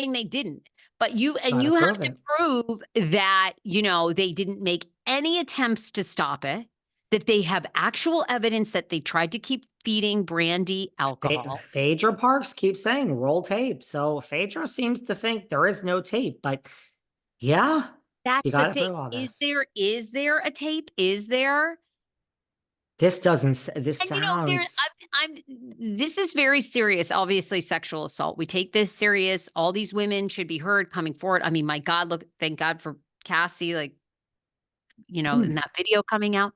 saying they didn't, but you Gotta have prove to it. prove that, they didn't make any attempts to stop it, that they have actual evidence that they tried to keep feeding Brandi alcohol. Phaedra Parks keeps saying roll tape. So Phaedra seems to think there is no tape, but yeah, you That's the got to thing. prove all this. Is there a tape? Is there? This And there, sounds, this is very serious. Obviously, sexual assault. We take this serious. All these women should be heard coming forward. I mean, my God, look, thank God for Cassie, like, in hmm, that video coming out.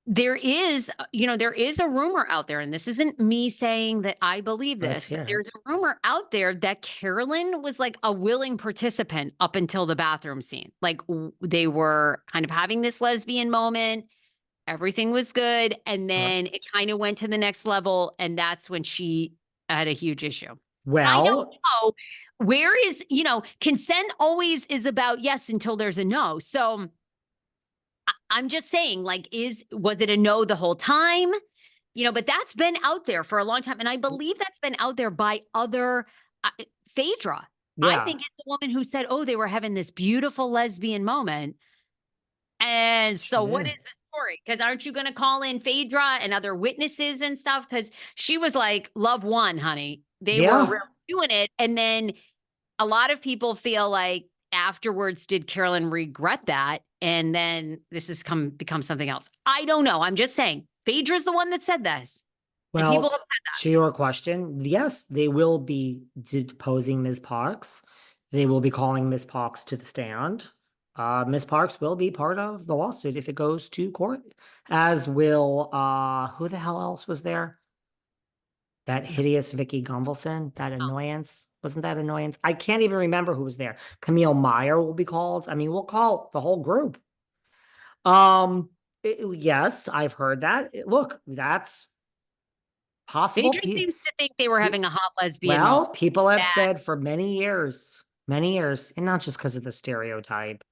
There is a rumor out there, and this isn't me saying that I believe let's this, but hear it. there's a rumor out there that Carolyn was like a willing participant up until the bathroom scene. Like they were kind of having this lesbian moment. Everything was good. And then it Correct. kind of went to the next level. And that's when she had a huge issue. I don't Well, know. Where is, consent always is about yes until there's a no. So I'm just saying, like, was it a no the whole time? But that's been out there for a long time. And I believe that's been out there by other Phaedra. I yeah, think it's the woman who said, oh, they were having this beautiful lesbian moment. And she so what is did. the story? Because aren't you going to call in Phaedra and other witnesses and stuff? Because she was like, love won, honey. They were Yeah. really doing it. And then a lot of people feel like afterwards, did Carolyn regret that? And then this has become something else. I don't know. I'm just saying Phaedra's the one that said this. And people have Well, said to your question, yes, they will be deposing Ms. Parks. They will be calling Ms. Parks to the stand. Ms. Parks will be part of the lawsuit if it goes to court, as will who the hell else was there? That that. hideous Vicky Gunvalson, that annoyance. Wasn't that annoyance? I can't even remember who was there. Camille Meyer will be called. I mean, we'll call the whole group. Yes, I've heard that. Look, that's possible. Phaedra seems to think they were having a hot lesbian moment. Well, people have That said for many years, and not just because of the stereotype,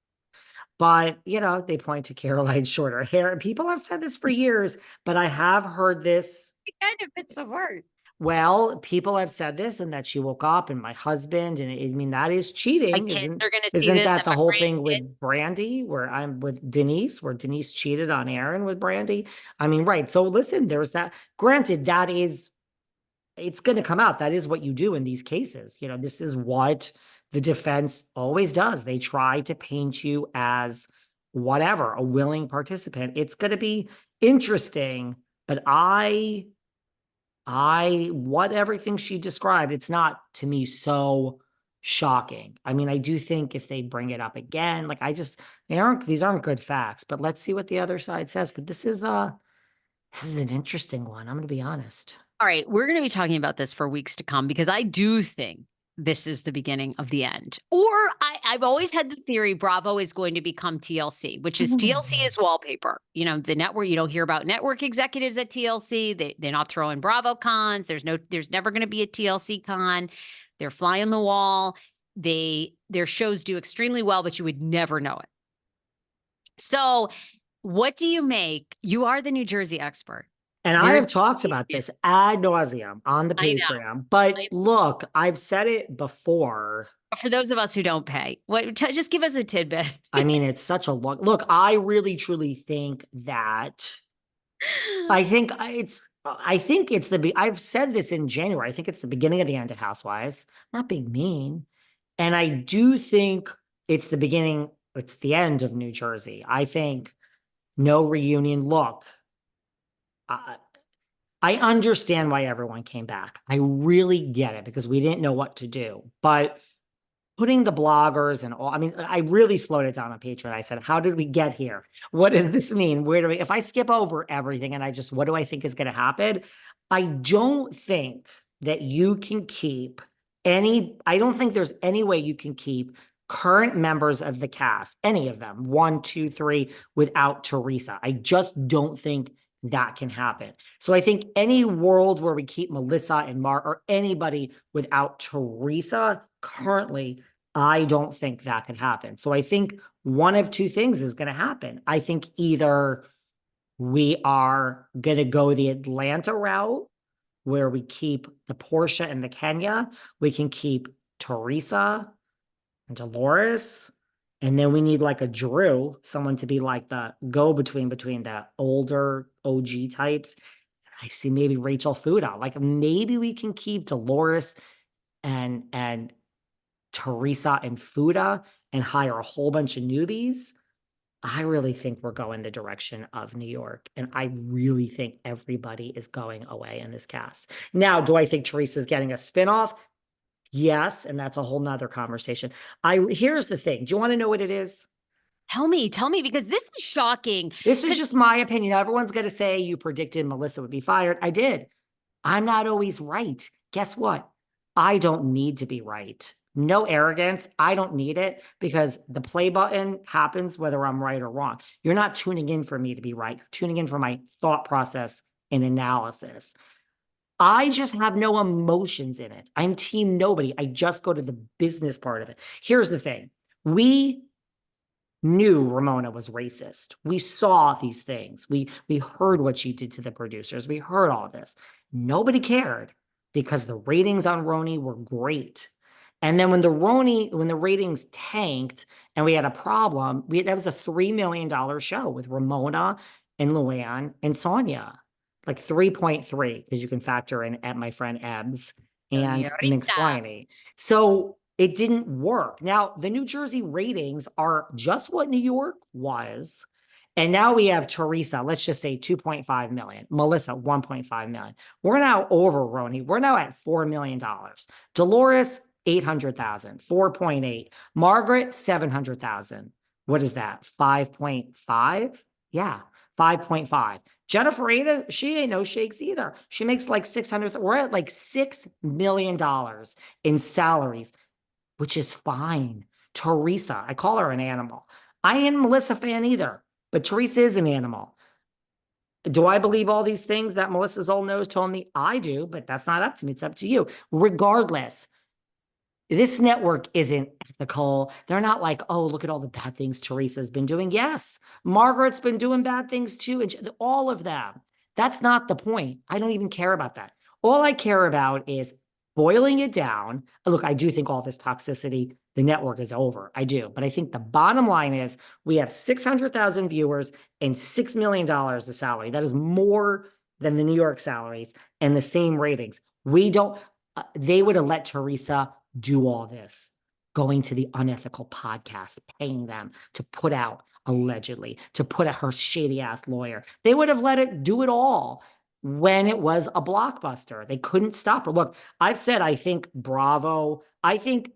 but they point to Caroline's shorter hair. People have said this for years, but I have heard this. kind of fits the word. Well, people have said this, and that she woke up and my husband, and I mean that is My cheating, kids are going to see isn't this that and the my whole thing grandkids. with Brandi, where I'm with Denise, where Denise cheated on Aaron with Brandi? I mean, right. So listen, there's that. Granted, it's going to come out. That is what you do in these cases. This is what the defense always does. They try to paint you as whatever, a willing participant. It's going to be interesting, but what everything she described, it's not to me so shocking. I mean, I do think if they bring it up again, like these aren't good facts, but let's see what the other side says. But this is an interesting one. I'm going to be honest. All right, we're going to be talking about this for weeks to come because I do think this is the beginning of the end. Or I've always had the theory Bravo is going to become TLC, which is TLC is wallpaper. The network, you don't hear about network executives at TLC. They're not throwing Bravo cons. There's never going to be a TLC con. They're fly on the wall. Their shows do extremely well, but you would never know it. So what do you make? You are the New Jersey expert. And I have talked about this ad nauseum on the I know. Patreon, but look, I've said it before. For those of us who don't pay, just give us a tidbit. I mean, it's such a long look. I really truly think that I think it's I've said this in January. I think it's the beginning of the end of Housewives. I'm not being mean. And I do think it's it's the end of New Jersey. I think no reunion. Look, I understand why everyone came back. I really get it because we didn't know what to do. But putting the bloggers and all, I mean, I really slowed it down on Patreon. I said, how did we get here? What does this mean? If I skip over everything and what do I think is going to happen? I don't think that you can keep I don't think there's any way you can keep current members of the cast, any of them, 1, 2, 3, without Teresa. I just don't think that can happen. So I think any world where we keep Melissa and Mark or anybody without Teresa currently, I don't think that could happen. So I think one of two things is going to happen. I think either we are going to go the Atlanta route where we keep the Portia and the Kenya. We can keep Teresa and Dolores. And then we need like a Drew, someone to be like the go-between between the older OG types. I see maybe Rachel Fuda. Like maybe we can keep Dolores and Teresa and Fuda and hire a whole bunch of newbies. I really think we're going the direction of New York. And I really think everybody is going away in this cast. Now, do I think Teresa's getting a spinoff? Yes. And that's a whole nother conversation. Here's the thing. Do you want to know what it is? Tell me, because this is shocking. This is just my opinion. Everyone's going to say you predicted Melissa would be fired. I did. I'm not always right. Guess what? I don't need to be right. No arrogance. I don't need it because the play button happens whether I'm right or wrong. You're not tuning in for me to be right. You're tuning in for my thought process and analysis. I just have no emotions in it. I'm team nobody. I just go to the business part of it. Here's the thing. We knew Ramona was racist. We saw these things. We heard what she did to the producers. We heard all this. Nobody cared because the ratings on RHONJ were great. And then when the ratings tanked and we had a problem, that was a $3 million show with Ramona and Luann and Sonia, like 3.3, because you can factor in at my friend Ebbs and McSwiney. So it didn't work. Now, the New Jersey ratings are just what New York was. And now we have Teresa, let's just say 2.5 million, Melissa, 1.5 million. We're now over RHONJ. We're now at $4 million. Dolores, 800,000, 4.8. Margaret, 700,000. What is that? 5.5? Yeah, 5.5. Jennifer Aiden, she ain't no shakes either. She makes like 600. We're at like $6 million in salaries, which is fine. Teresa, I call her an animal. I ain't a Melissa fan either, but Teresa is an animal. Do I believe all these things that Melissa's old nose told me? I do, but that's not up to me. It's up to you. Regardless, this network isn't ethical. They're not like, oh, look at all the bad things Teresa's been doing. Yes, Margaret's been doing bad things too, and all of them. That's not the point. I don't even care about that. All I care about is boiling it down. Look, I do think all this toxicity, the network is over. I do. But I think the bottom line is we have 600,000 viewers and $6 million of salary. That is more than the New York salaries and the same ratings. They would have let Teresa do all this, going to the unethical podcast, paying them to put out, allegedly, to put out her shady ass lawyer. They would have let it do it all when it was a blockbuster. They couldn't stop her. Look, I've said, I think Bravo, I think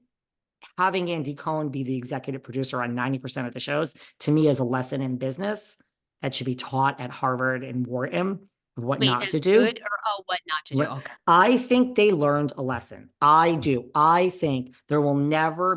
having Andy Cohen be the executive producer on 90% of the shows, to me, is a lesson in business that should be taught at Harvard and Wharton. What not to do. Good or what not to do. Okay. I think they learned a lesson. I do. I think there will never